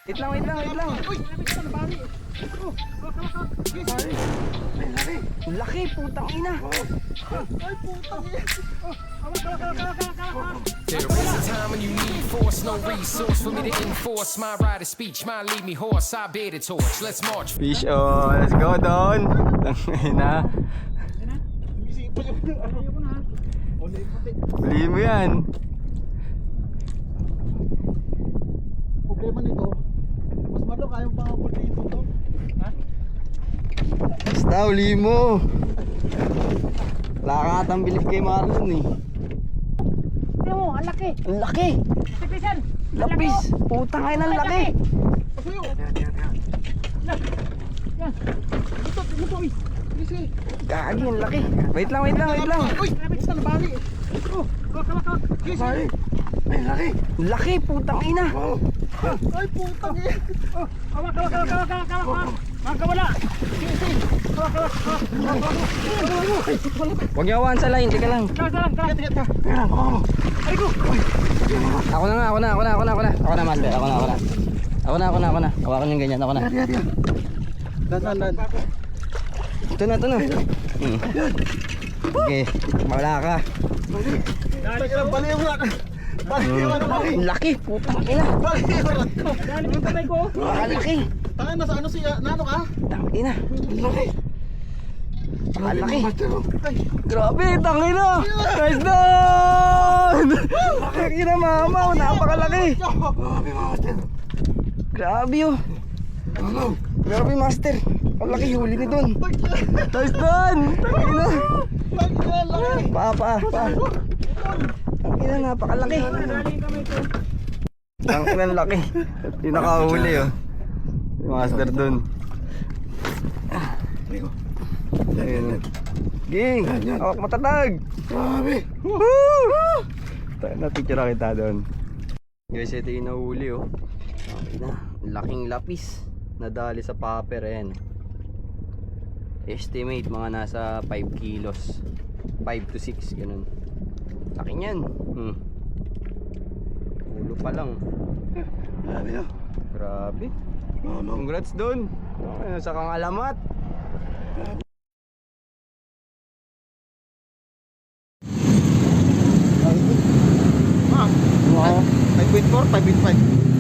Wait lang, wait lang, wait lang. Uy! Nabali! Oh! Laki, putang ina. Ay, putang ina! There is a time when you need force, no resource for me to enforce my right of speech. Mine lead me hoarse, I bear the torch. Let's march. Fish on, let's go Don. Na. Gising pa yung ano ko na ha. Oli puti. Huli mo yan. Problema nito, mas malok kayong pangapulti yung tutok. Ha? Basta huli mo. Wala ka atang bilib kay Marlon eh. Tingnan mo, ang laki. Ang laki. Tipisan. Lapis. Putang ina, ang laki. Pasuyo! Yan! Ito, uy! Sige! Gagi, ang laki. Wait lang, wait lang, wait lang. Uy! Basta nabali! Oh! Kawak! Sige! Ay, laki. Laki, putang ina. Ay, putang ina! Kawak. Mga kawala. Sige. Kawak. Huwag niyo awan sa line, teka lang. Salang. Ay ko! Ako na, master. Ako na. Hawakan yung ganyan, ako na. Dan. Ito na. Okay, wala ka. Bali yung rat! Bali yung ano, bali! Ang laki, putang ina. Bali yung rat! Dali yung kamay ko. Ang laki. Tangan na sa ano siya, nano ka? Tang ina. Ang laki. Ay! Grabe, tang ina. Nice down. Tang ina, mama, napakalaki. Grabe master! Grabe oh. Grabe master. Ang laki huli ni Don. Nice down. Tang ina. Laki! Pa. Tang ina, napakalaki. Dali yung kamay ko. Tang ina, ang laki. Yung nakahuli oh. Si Master Don. Ayun. Ging, awak matatag. Grabe! Woo! Tayo na picture kita doon. Guys, ito yung nahuli oh. Okay na, laking lapis. Nadali sa paper yan. Estimate mga nasa 5 kilos. 5 to 6 ganun. Laki niyan. Ulo pa lang. Grabe yun! Grabe. Congrats doon. Sa kang alamat. Ma'am! Wow. 5.4, 5.5